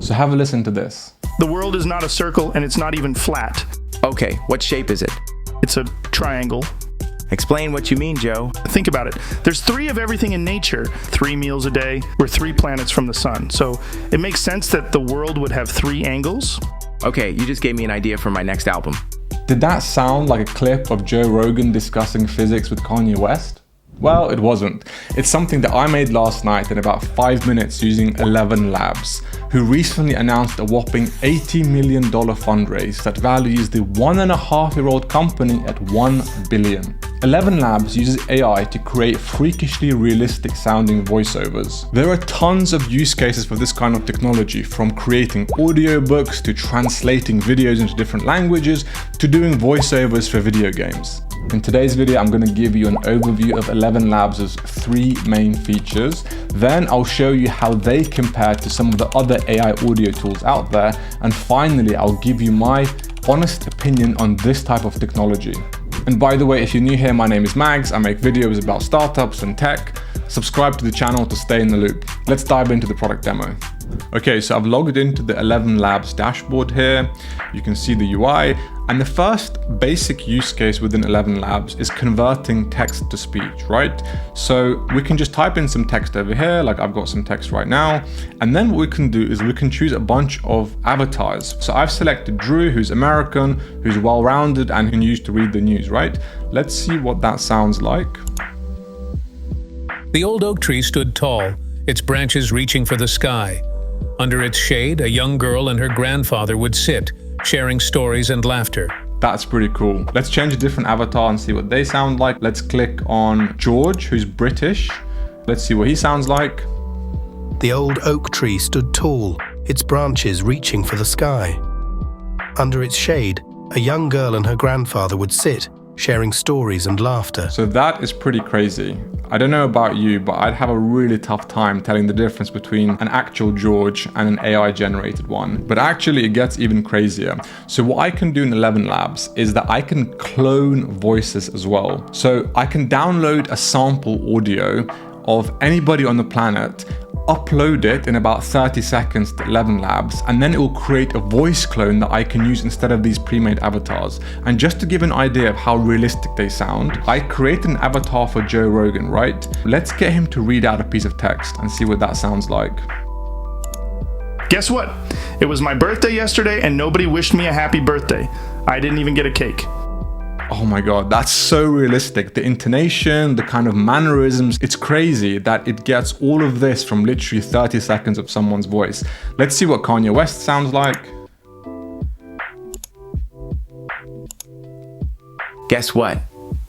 So have a listen to this. The world is not a circle and it's not even flat. Okay, what shape is it? It's a triangle. Explain what you mean, Joe. Think about it. There's 3 of everything in nature. 3 meals a day. We're 3 planets from the sun. So it makes sense that the world would have 3 angles. Okay, you just gave me an idea for my next album. Did that sound like a clip of Joe Rogan discussing physics with Kanye West? Well, it wasn't. It's something that I made last night in about 5 minutes using 11 Labs, who recently announced a whopping $80 million fundraise that values the 1.5-year-old company at $1 billion. 11 Labs uses AI to create freakishly realistic sounding voiceovers. There are tons of use cases for this kind of technology, from creating audiobooks to translating videos into different languages to doing voiceovers for video games. In today's video, I'm going to give you an overview of 11 Labs' 3 main features. Then I'll show you how they compare to some of the other AI audio tools out there. And finally, I'll give you my honest opinion on this type of technology. And by the way, if you're new here, my name is Mags. I make videos about startups and tech. Subscribe to the channel to stay in the loop. Let's dive into the product demo. Okay, so I've logged into the 11 Labs dashboard here. You can see the UI. And the first basic use case within 11 Labs is converting text to speech, right? So we can just type in some text over here, like I've got some text right now. And then what we can do is we can choose a bunch of avatars. So I've selected Drew, who's American, who's well-rounded, and who used to read the news, right? Let's see what that sounds like. The old oak tree stood tall, its branches reaching for the sky. Under its shade, a young girl and her grandfather would sit, sharing stories and laughter. That's pretty cool. Let's change a different avatar and see what they sound like. Let's click on George, who's British. Let's see what he sounds like. The old oak tree stood tall, its branches reaching for the sky. Under its shade, a young girl and her grandfather would sit, sharing stories and laughter. So that is pretty crazy. I don't know about you, but I'd have a really tough time telling the difference between an actual George and an AI generated one. But actually it gets even crazier. So what I can do in 11 Labs is that I can clone voices as well. So I can download a sample audio of anybody on the planet, upload it in about 30 seconds to 11 Labs, and then it will create a voice clone that I can use instead of these pre-made avatars. And just to give an idea of how realistic they sound, I created an avatar for Joe Rogan, right? Let's get him to read out a piece of text and see what that sounds like. Guess what? It was my birthday yesterday and nobody wished me a happy birthday. I didn't even get a cake. Oh my God, that's so realistic. The intonation, the kind of mannerisms, it's crazy that it gets all of this from literally 30 seconds of someone's voice. Let's see what Kanye West sounds like. Guess what?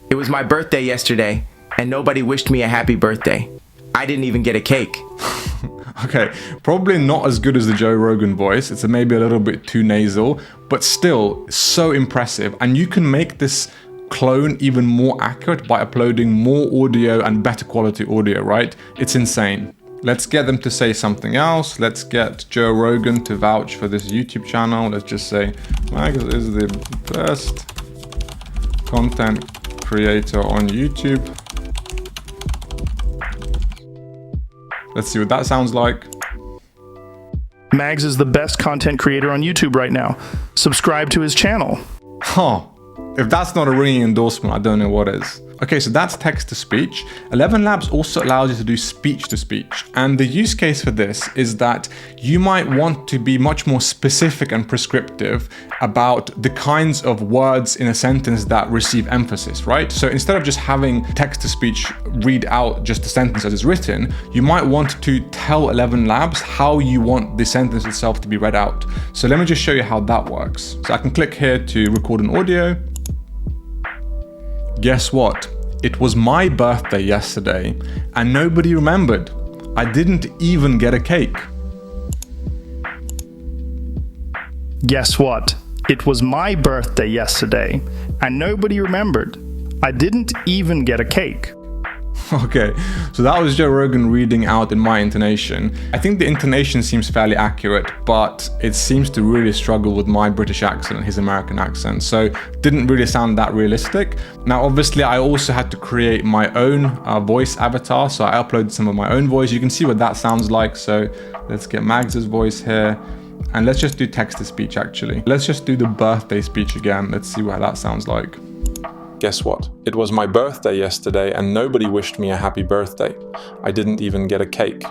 It was my birthday yesterday, and nobody wished me a happy birthday. I didn't even get a cake. Okay, probably not as good as the Joe Rogan voice. It's maybe a little bit too nasal, but still so impressive. And you can make this clone even more accurate by uploading more audio and better quality audio, right? It's insane. Let's get them to say something else. Let's get Joe Rogan to vouch for this YouTube channel. Let's just say, Mags is the best content creator on YouTube. Let's see what that sounds like. Mags is the best content creator on YouTube right now. Subscribe to his channel. Huh. If that's not a ringing endorsement, I don't know what is. Okay, so that's text to speech. 11 Labs also allows you to do speech to speech. And the use case for this is that you might want to be much more specific and prescriptive about the kinds of words in a sentence that receive emphasis, right? So instead of just having text to speech read out just the sentence as it's written, you might want to tell 11 Labs how you want the sentence itself to be read out. So let me just show you how that works. So I can click here to record an audio. Guess what? It was my birthday yesterday and nobody remembered. I didn't even get a cake. Guess what? It was my birthday yesterday and nobody remembered. I didn't even get a cake. Okay, so that was Joe Rogan reading out in my intonation. I think the intonation seems fairly accurate, but it seems to really struggle with my British accent and his American accent, so didn't really sound that realistic. Now, obviously, I also had to create my own voice avatar, so I uploaded some of my own voice. You can see what that sounds like, so let's get Mags's voice here. And let's just do text-to-speech actually. Let's just do the birthday speech again. Let's see what that sounds like. Guess what? It was my birthday yesterday and nobody wished me a happy birthday. I didn't even get a cake.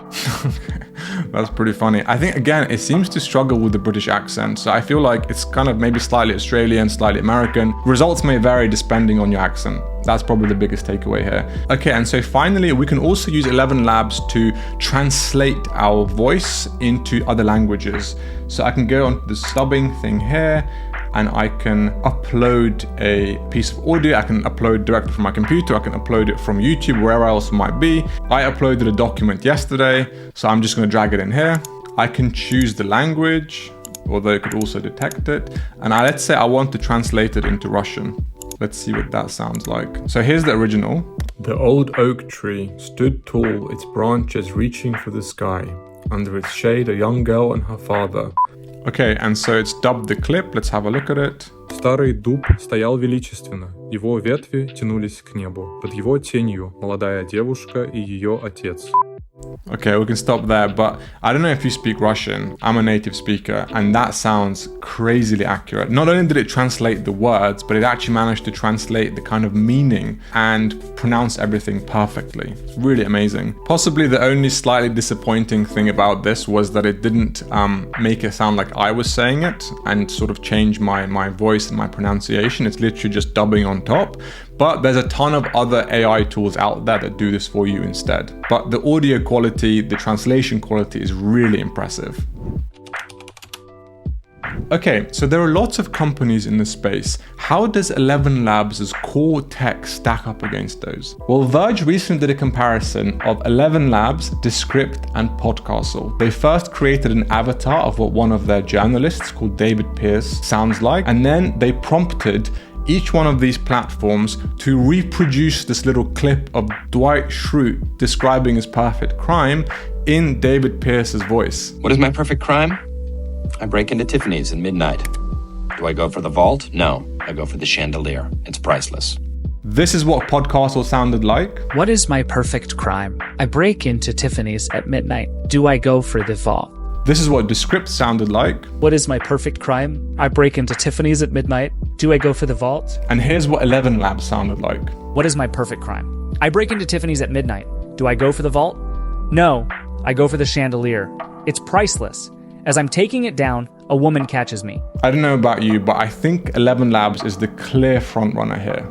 That's pretty funny. I think, again, it seems to struggle with the British accent. So I feel like it's kind of maybe slightly Australian, slightly American. Results may vary depending on your accent. That's probably the biggest takeaway here. Okay, and so finally, we can also use ElevenLabs to translate our voice into other languages. So I can go on the subbing thing here, and I can upload a piece of audio. I can upload directly from my computer. I can upload it from YouTube, wherever else it might be. I uploaded a document yesterday, so I'm just gonna drag it in here. I can choose the language, although it could also detect it. And let's say I want to translate it into Russian. Let's see what that sounds like. So here's the original. The old oak tree stood tall, its branches reaching for the sky. Under its shade, a young girl and her father. Okay, and so it's dubbed the clip. Let's have a look at it. Старый дуб стоял величественно. Его ветви тянулись к небу. Под его тенью молодая девушка и ее отец. Okay, we can stop there, but I don't know if you speak Russian. I'm a native speaker, and that sounds crazily accurate. Not only did it translate the words, but it actually managed to translate the kind of meaning and pronounce everything perfectly. It's really amazing. Possibly the only slightly disappointing thing about this was that it didn't make it sound like I was saying it and sort of change my voice and my pronunciation. It's literally just dubbing on top. But there's a ton of other AI tools out there that do this for you instead. But the audio quality, the translation quality is really impressive. Okay, so there are lots of companies in this space. How does ElevenLabs' core tech stack up against those? Well, Verge recently did a comparison of ElevenLabs, Descript, and Podcastle. They first created an avatar of what one of their journalists called David Pierce sounds like, and then they prompted each one of these platforms to reproduce this little clip of Dwight Schrute describing his perfect crime in David Pierce's voice. What is my perfect crime? I break into Tiffany's at midnight. Do I go for the vault? No, I go for the chandelier. It's priceless. This is what Podcastle sounded like. What is my perfect crime? I break into Tiffany's at midnight. Do I go for the vault? This is what Descript sounded like. What is my perfect crime? I break into Tiffany's at midnight. Do I go for the vault? And here's what ElevenLabs sounded like. What is my perfect crime? I break into Tiffany's at midnight. Do I go for the vault? No, I go for the chandelier. It's priceless. As I'm taking it down, a woman catches me. I don't know about you, but I think ElevenLabs is the clear frontrunner here.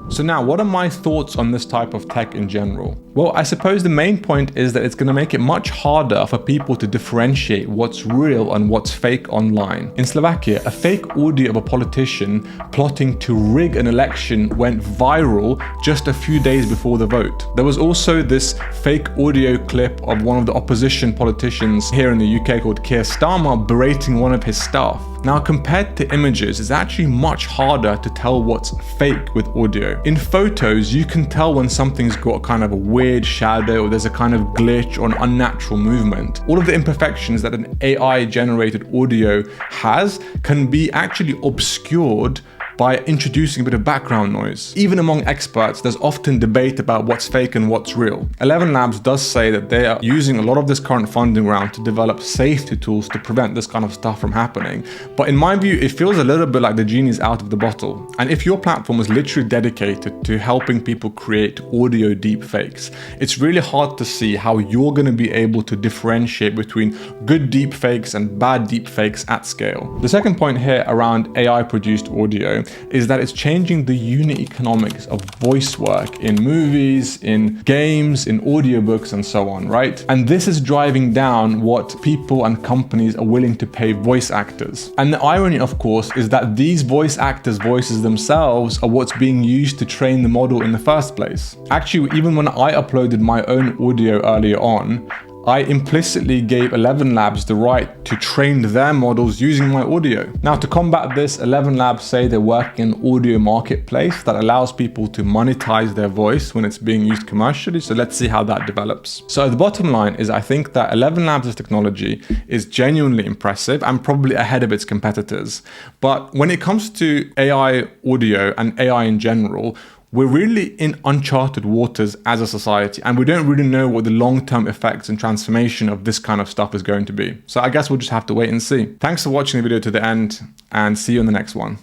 So now, what are my thoughts on this type of tech in general? Well, I suppose the main point is that it's going to make it much harder for people to differentiate what's real and what's fake online. In Slovakia, a fake audio of a politician plotting to rig an election went viral just a few days before the vote. There was also this fake audio clip of one of the opposition politicians here in the UK called Keir Starmer berating one of his staff. Now, compared to images, it's actually much harder to tell what's fake with audio. In photos, you can tell when something's got kind of a weird shadow or there's a kind of glitch or an unnatural movement. All of the imperfections that an AI-generated audio has can be actually obscured by introducing a bit of background noise. Even among experts, there's often debate about what's fake and what's real. ElevenLabs does say that they are using a lot of this current funding round to develop safety tools to prevent this kind of stuff from happening. But in my view, it feels a little bit like the genie's out of the bottle. And if your platform is literally dedicated to helping people create audio deepfakes, it's really hard to see how you're going to be able to differentiate between good deepfakes and bad deepfakes at scale. The second point here around AI-produced audio is that it's changing the unit economics of voice work in movies, in games, in audiobooks, and so on, right? And this is driving down what people and companies are willing to pay voice actors. And the irony, of course, is that these voice actors' voices themselves are what's being used to train the model in the first place. Actually, even when I uploaded my own audio earlier on, I implicitly gave ElevenLabs the right to train their models using my audio. Now, to combat this, ElevenLabs say they're working an audio marketplace that allows people to monetize their voice when it's being used commercially. So let's see how that develops. So the bottom line is I think that ElevenLabs' technology is genuinely impressive and probably ahead of its competitors. But when it comes to AI audio and AI in general, we're really in uncharted waters as a society, and we don't really know what the long-term effects and transformation of this kind of stuff is going to be. So I guess we'll just have to wait and see. Thanks for watching the video to the end, and see you in the next one.